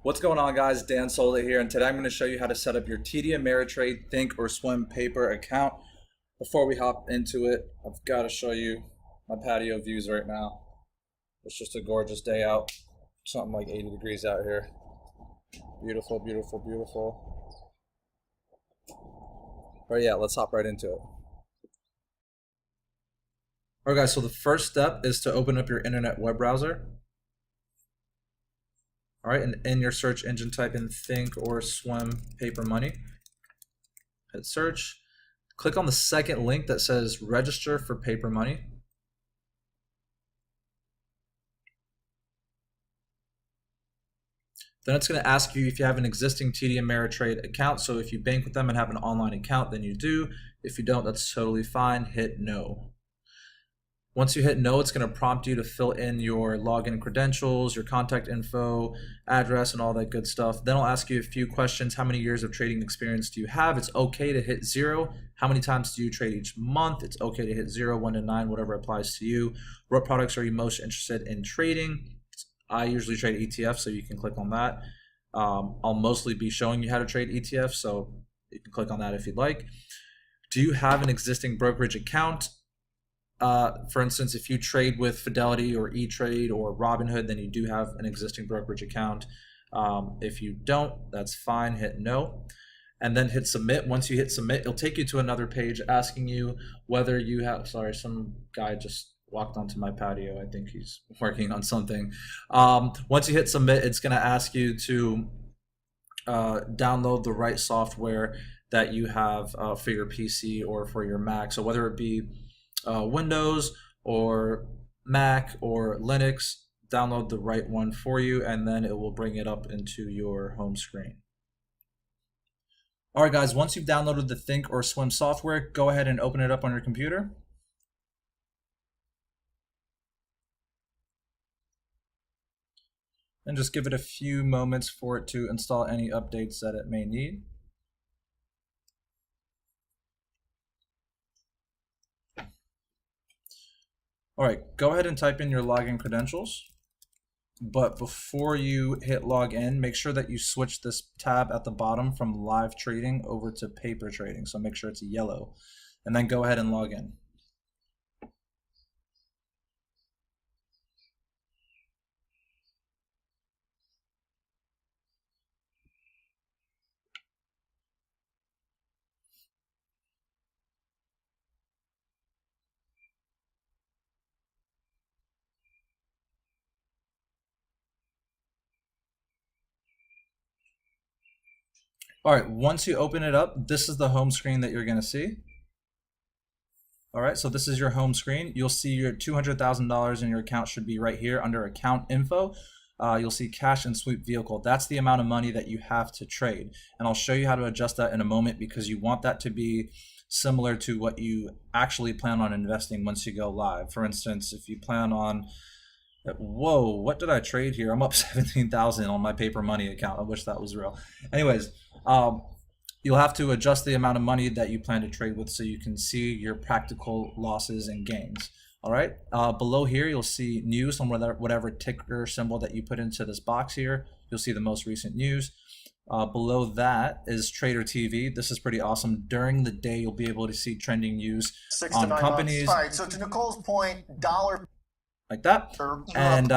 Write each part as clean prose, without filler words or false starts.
What's going on, guys? Dan Sola here, and today I'm going to show you how to set up your TD Ameritrade Think or Swim paper account. Before we hop into it, I've got to show you my patio views right now. It's just a gorgeous day out, something like 80 degrees out here. Beautiful, beautiful, beautiful. But yeah, let's hop right into it. Alright guys, so the first step is to open up your internet web browser. All right, and in your search engine, type in Think or Swim Paper Money. Hit search. Click on the second link that says Register for Paper Money. Then it's going to ask you if you have an existing TD Ameritrade account. So if you bank with them and have an online account, then you do. If you don't, that's totally fine. Hit No. Once you hit no, it's going to prompt you to fill in your login credentials, your contact info, address, and all that good stuff. Then I'll ask you a few questions. How many years of trading experience do you have? It's okay to hit 0. How many times do you trade each month? It's okay to hit 0, 1 to 9, whatever applies to you. What products are you most interested in trading? I usually trade ETFs, so you can click on that. I'll mostly be showing you how to trade ETFs, so you can click on that if you'd like. Do you have an existing brokerage account? For instance, if you trade with Fidelity or E-Trade or Robinhood, then you do have an existing brokerage account. If you don't, that's fine. Hit no, and then hit submit. Once you hit submit, it'll take you to another page asking you whether you have. Sorry, some guy just walked onto my patio. I think he's working on something. Once you hit submit, it's going to ask you to download the right software that you have for your PC or for your Mac. So whether it be Windows or Mac or Linux, download the right one for you, and then it will bring it up into your home screen. All right, guys, once you've downloaded the Think or Swim software, go ahead and open it up on your computer. And just give it a few moments for it to install any updates that it may need. All right, go ahead and type in your login credentials. But before you hit log in, make sure that you switch this tab at the bottom from live trading over to paper trading. So make sure it's yellow, and then go ahead and log in. All right, once you open it up, this is the home screen that you're going to see. All right, so this is your home screen. You'll see your $200,000 in your account should be right here under account info. You'll see cash and sweep vehicle. That's the amount of money that you have to trade. And I'll show you how to adjust that in a moment, because you want that to be similar to what you actually plan on investing once you go live. For instance, if you plan on, whoa, what did I trade here? I'm up 17,000 on my paper money account. I wish that was real. Anyways, you'll have to adjust the amount of money that you plan to trade with so you can see your practical losses and gains. All right, below here, you'll see news on whatever ticker symbol that you put into this box here. You'll see the most recent news. Below that is Trader TV. This is pretty awesome. During the day, you'll be able to see trending news 6 on to 9 companies. Months. All right, so to Nicole's point, dollar like that. And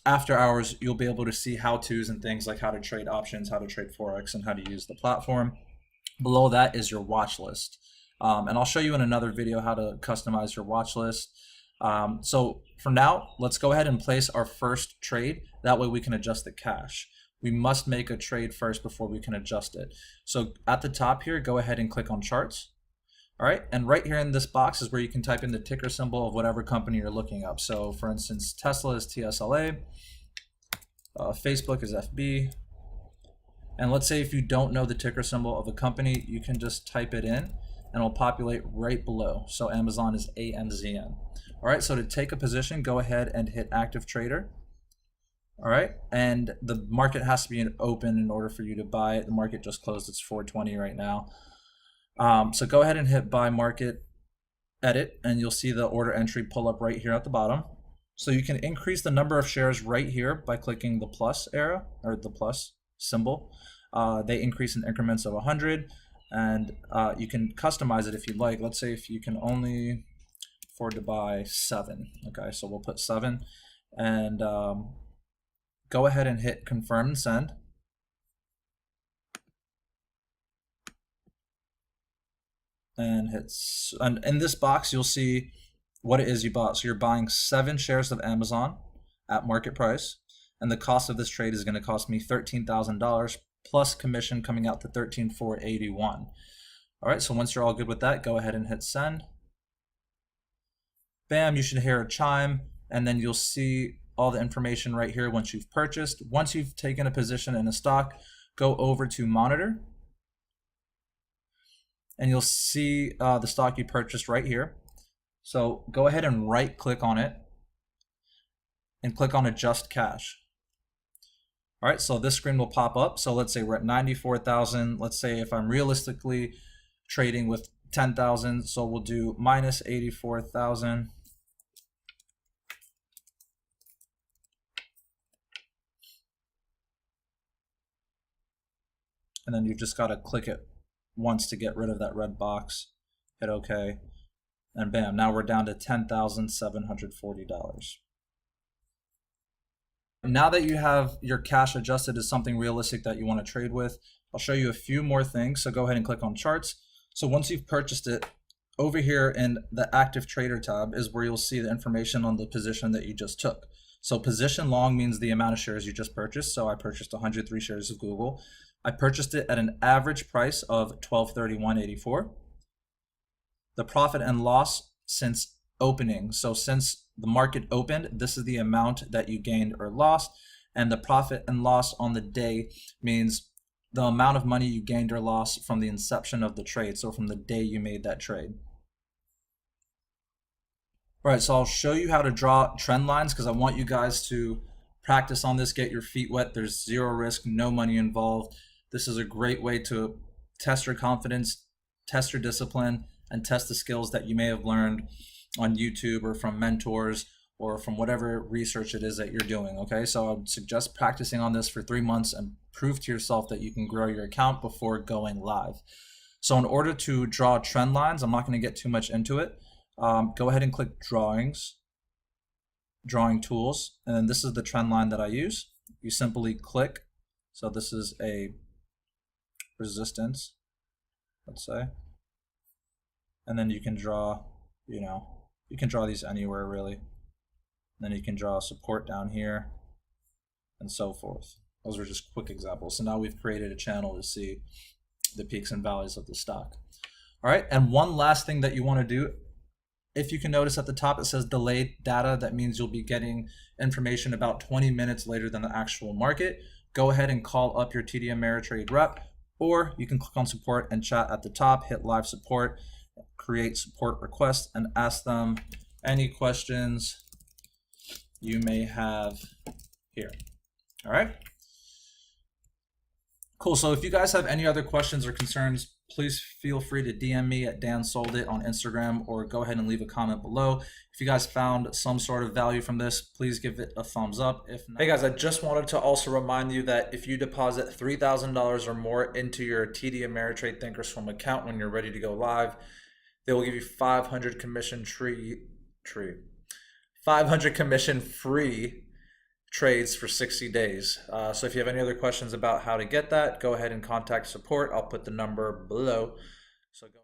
after hours, you'll be able to see how-tos and things like how to trade options, how to trade Forex, and how to use the platform. Below that is your watch list. And I'll show you in another video how to customize your watch list. So for now, let's go ahead and place our first trade. That way we can adjust the cash. We must make a trade first before we can adjust it. So at the top here, go ahead and click on charts. All right, and right here in this box is where you can type in the ticker symbol of whatever company you're looking up. So for instance, Tesla is TSLA, Facebook is FB. And let's say if you don't know the ticker symbol of a company, you can just type it in and it'll populate right below. So Amazon is AMZN. All right, so to take a position, go ahead and hit active trader. All right, and the market has to be open in order for you to buy it. The market just closed, it's 420 right now. So go ahead and hit buy market edit, and you'll see the order entry pull up right here at the bottom. So you can increase the number of shares right here by clicking the plus arrow or the plus symbol. They increase in increments of 100, and you can customize it if you'd like. Let's say if you can only afford to buy 7. Okay, so we'll put 7, and go ahead and hit confirm and send. And in this box you'll see what it is you bought. So you're buying 7 shares of Amazon at market price, and the cost of this trade is going to cost me $13,000 plus commission coming out to $13,481. All right, so once you're all good with that, go ahead and hit send. Bam, you should hear a chime, and then you'll see all the information right here once you've purchased. Once you've taken a position in a stock, go over to monitor, and you'll see the stock you purchased right here. So go ahead and right click on it and click on adjust cash. All right, so this screen will pop up. So let's say we're at 94,000. Let's say if I'm realistically trading with 10,000, so we'll do minus 84,000. And then you just got to click it once to get rid of that red box. Hit OK. And bam, now we're down to $10,740. Now that you have your cash adjusted to something realistic that you want to trade with, I'll show you a few more things. So go ahead and click on charts. So once you've purchased it, over here in the active trader tab is where you'll see the information on the position that you just took. So position long means the amount of shares you just purchased. So I purchased 103 shares of Google. I purchased it at an average price of $1231.84. The profit and loss since opening. So since the market opened, this is the amount that you gained or lost. And the profit and loss on the day means the amount of money you gained or lost from the inception of the trade. So from the day you made that trade. All right, so I'll show you how to draw trend lines because I want you guys to practice on this, get your feet wet. There's zero risk, no money involved. This is a great way to test your confidence, test your discipline, and test the skills that you may have learned on YouTube or from mentors or from whatever research it is that you're doing, okay? So I would suggest practicing on this for 3 months and prove to yourself that you can grow your account before going live. So in order to draw trend lines, I'm not gonna get too much into it. Go ahead and click drawings, drawing tools, and then this is the trend line that I use. You simply click, so this is a resistance, let's say, and then you can draw, you can draw these anywhere really. Then you can draw support down here and so forth. Those are just quick examples. So now we've created a channel to see the peaks and valleys of the stock. All right, and one last thing that you want to do, if you can notice at the top it says delayed data, that means you'll be getting information about 20 minutes later than the actual market. Go ahead and call up your TD Ameritrade rep, or you can click on support and chat at the top, hit live support, create support request, and ask them any questions you may have here. All right, cool. So if you guys have any other questions or concerns, please feel free to DM me at Dan Sold It on Instagram, or go ahead and leave a comment below. If you guys found some sort of value from this, please give it a thumbs up. If not, hey guys, I just wanted to also remind you that if you deposit $3,000 or more into your TD Ameritrade Thinkorswim account when you're ready to go live, they will give you 500 commission free trades for 60 days. So if you have any other questions about how to get that, go ahead and contact support. I'll put the number below. So go